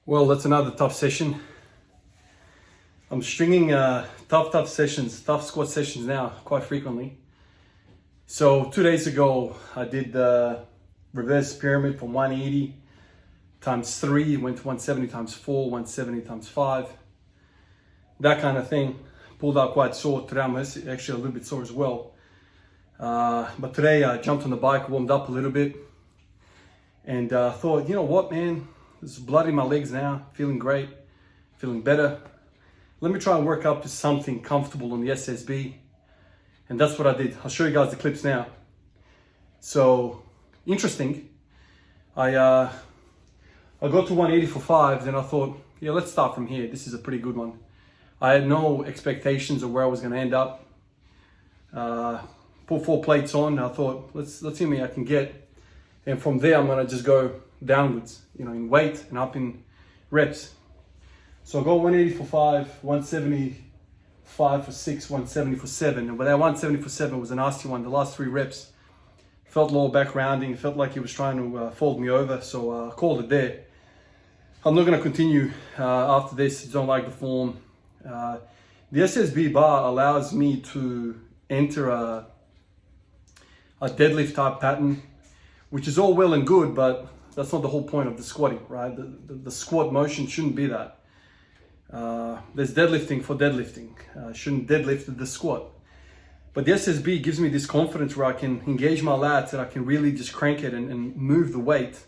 Well, that's another tough session. I'm stringing tough sessions, tough squat sessions now quite frequently. So 2 days ago, I did the reverse pyramid from 180 times 3, went to 170 times 4, 170 times 5. That kind of thing. Pulled out quite sore. Today I'm actually a little bit sore as well. But today I jumped on the bike, warmed up a little bit, and thought, you know what, man? There's blood in my legs now, feeling great, feeling better. Let me try and work up to something comfortable on the SSB. And that's what I did. I'll show you guys the clips now. So, interesting. I got to 180 for 5, then I thought, yeah, let's start from here. This is a pretty good one. I had no expectations of where I was going to end up. Put 4 plates on. I thought, let's see how many I can get. And from there, I'm going to just go downwards, in weight and up in reps. So I got 180 for 5, 175 for 6, 170 for 7. And but that 170 for 7 was a nasty one. The last 3 reps felt lower back rounding. Felt like he was trying to fold me over. So I called it there. I'm not going to continue after this. Don't like the form. The SSB bar allows me to enter a deadlift type pattern, which is all well and good, but that's not the whole point of the squatting, right? The squat motion shouldn't be that. There's deadlifting for deadlifting. Shouldn't deadlift the squat. But the SSB gives me this confidence where I can engage my lats and I can really just crank it and move the weight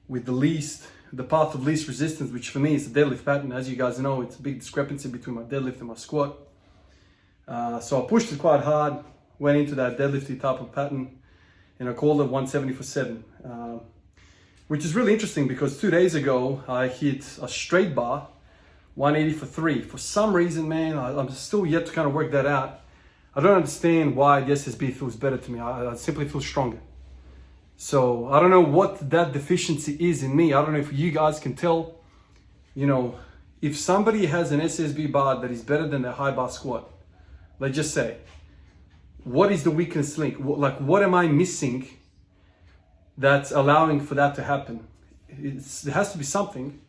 with the path of least resistance, which for me is the deadlift pattern. As you guys know, it's a big discrepancy between my deadlift and my squat. So I pushed it quite hard, went into that deadlifty type of pattern, and I called it 170 for 7. Which is really interesting because 2 days ago, I hit a straight bar, 180 for 3. For some reason, man, I'm still yet to kind of work that out. I don't understand why the SSB feels better to me. I simply feel stronger. So I don't know what that deficiency is in me. I don't know if you guys can tell, if somebody has an SSB bar that is better than the high bar squat, let's just say, what is the weakness link? What am I missing that's allowing for that to happen? There has to be something.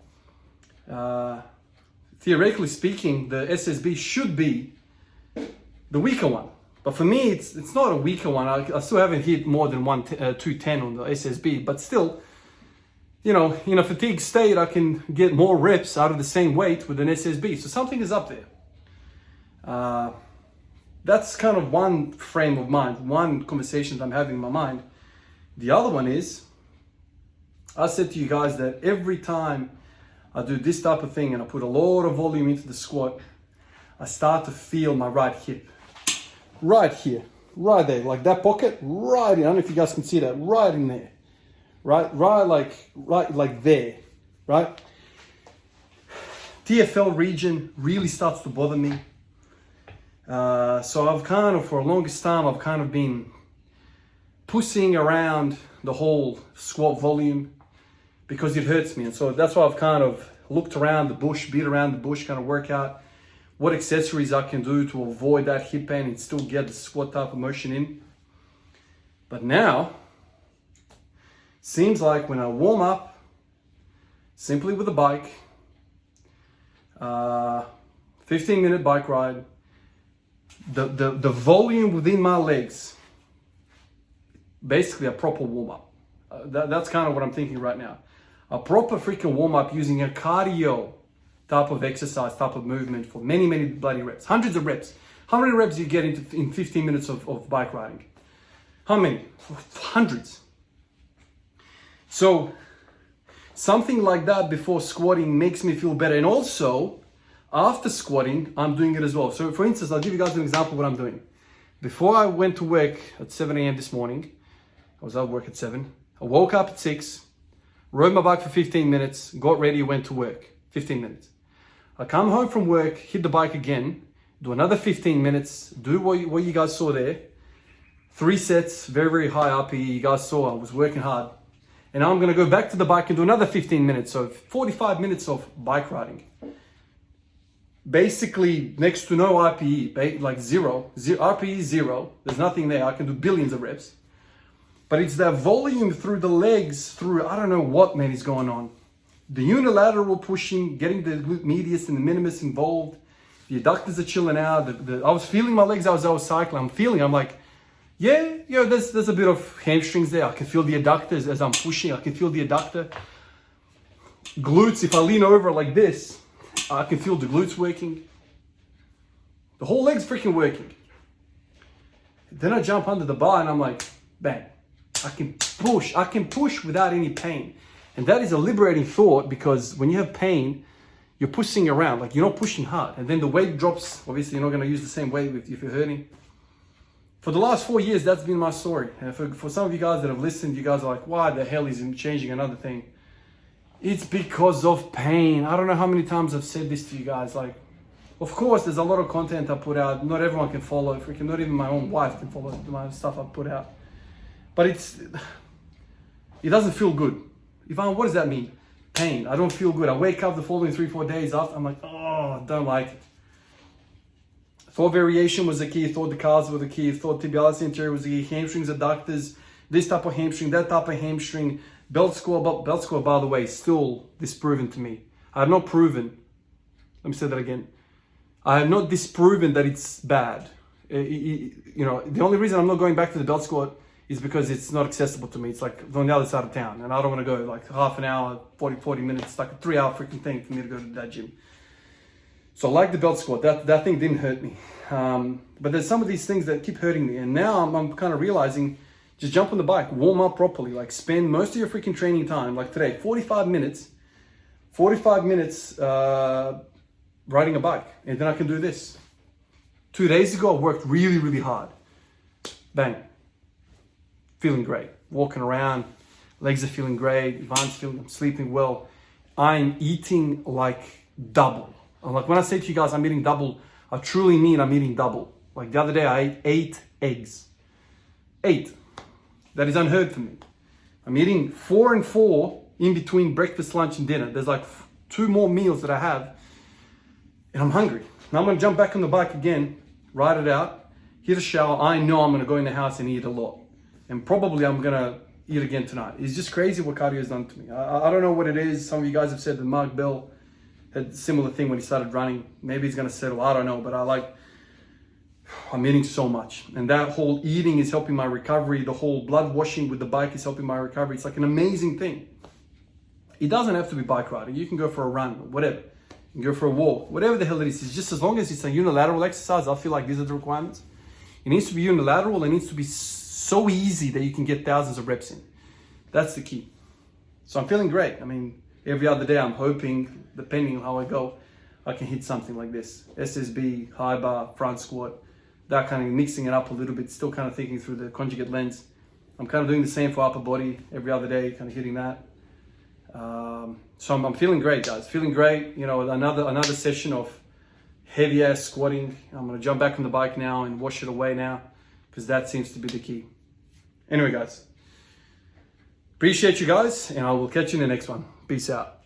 Theoretically speaking, the SSB should be the weaker one. But for me, it's not a weaker one. I still haven't hit more than 210 on the SSB. But still, in a fatigue state, I can get more reps out of the same weight with an SSB. So something is up there. That's kind of one frame of mind, one conversation that I'm having in my mind. The other one is, I said to you guys that every time I do this type of thing and I put a lot of volume into the squat, I start to feel my right hip. Right here, right there, like that pocket, right in. I don't know if you guys can see that, right in there. Right like there, right? TFL region really starts to bother me. So I've for the longest time, I've kind of been pushing around the whole squat volume because it hurts me. And so that's why I've kind of looked around the bush, beat around the bush, kind of work out what accessories I can do to avoid that hip pain and still get the squat type of motion in. But now, seems like when I warm up, simply with a bike, 15-minute bike ride, the volume within my legs, basically a proper warm-up. That's kind of what I'm thinking right now. A proper freaking warm-up using a cardio type of exercise, type of movement for many, many bloody reps. Hundreds of reps. How many reps do you get in 15 minutes of bike riding? How many? Hundreds. So something like that before squatting makes me feel better. And also, after squatting, I'm doing it as well. So for instance, I'll give you guys an example of what I'm doing. Before I went to work at 7 a.m. this morning, I was at work at 7. I woke up at 6, rode my bike for 15 minutes, got ready, went to work. 15 minutes. I come home from work, hit the bike again, do another 15 minutes, do what you guys saw there. 3 sets, very, very high RPE. You guys saw I was working hard. And now I'm going to go back to the bike and do another 15 minutes. So 45 minutes of bike riding. Basically, next to no RPE, like zero. RPE is 0. There's nothing there. I can do billions of reps. But it's that volume through the legs, I don't know what, man, is going on. the unilateral pushing, getting the glute medius and the minimus involved, the adductors are chilling out. I was feeling my legs as I was cycling. I'm like, yeah, there's a bit of hamstrings there. I can feel the adductors as I'm pushing. I can feel the adductor. Glutes, if I lean over like this, I can feel the glutes working. The whole leg's freaking working. Then I jump under the bar and I'm like, bang. I can push without any pain. And that is a liberating thought, because when you have pain, you're pushing around, like you're not pushing hard. And then the weight drops. Obviously, you're not going to use the same weight if you're hurting. For the last 4 years, that's been my story. And for some of you guys that have listened, you guys are like, why the hell is he changing another thing? It's because of pain. I don't know how many times I've said this to you guys. Like, of course, there's a lot of content I put out. Not everyone can follow. Freaking, not even my own wife can follow my stuff I put out. But it doesn't feel good. Ivan, what does that mean? Pain. I don't feel good. I wake up the following 3-4 days after. I'm like, oh, I don't like it. Thought variation was the key. Thought the calves were the key. Thought tibialis anterior was the key. Hamstrings, adductors, this type of hamstring, that type of hamstring. Belt squat, by the way, still disproven to me. I have not proven. Let me say that again. I have not disproven that it's bad. The only reason I'm not going back to the belt squat is because it's not accessible to me. It's like on the other side of town, and I don't want to go like half an hour, 40 minutes, like a 3-hour freaking thing for me to go to that gym. So I like the belt squat. That thing didn't hurt me. But there's some of these things that keep hurting me, and now I'm kind of realizing, just jump on the bike, warm up properly, like spend most of your freaking training time, like today, 45 minutes riding a bike, and then I can do this. 2 days ago, I worked really, really hard. Bang. Feeling great. Walking around, legs are feeling great. Ivan's feeling, I'm sleeping well. I'm eating like double. Like when I say to you guys, I'm eating double, I truly mean I'm eating double. Like the other day, I ate 8 eggs. 8. That is unheard for me. I'm eating 4 and 4 in between breakfast, lunch, and dinner. There's like 2 more meals that I have, and I'm hungry. Now I'm gonna jump back on the bike again, ride it out, hit a shower. I know I'm gonna go in the house and eat a lot. And probably I'm gonna eat again tonight. It's just crazy what cardio has done to me. I don't know what it is. Some of you guys have said that Mark Bell had a similar thing when he started running. Maybe he's gonna settle, I don't know, but I'm eating so much. And that whole eating is helping my recovery. The whole blood washing with the bike is helping my recovery. It's like an amazing thing. It doesn't have to be bike riding. You can go for a run, whatever. You can go for a walk, whatever the hell it is. It's just as long as it's a unilateral exercise, I feel like these are the requirements. It needs to be unilateral. It needs to be so easy that you can get thousands of reps in. That's the key. So I'm feeling great. I mean, every other day I'm hoping, depending on how I go, I can hit something like this. SSB, high bar, front squat, that kind of mixing it up a little bit, still kind of thinking through the conjugate lens. I'm kind of doing the same for upper body every other day, kind of hitting that. So I'm feeling great, guys. Feeling great. Another session of heavy ass squatting. I'm gonna jump back on the bike now and wash it away now, because that seems to be the key. Anyway, guys, appreciate you guys, and I will catch you in the next one. Peace out.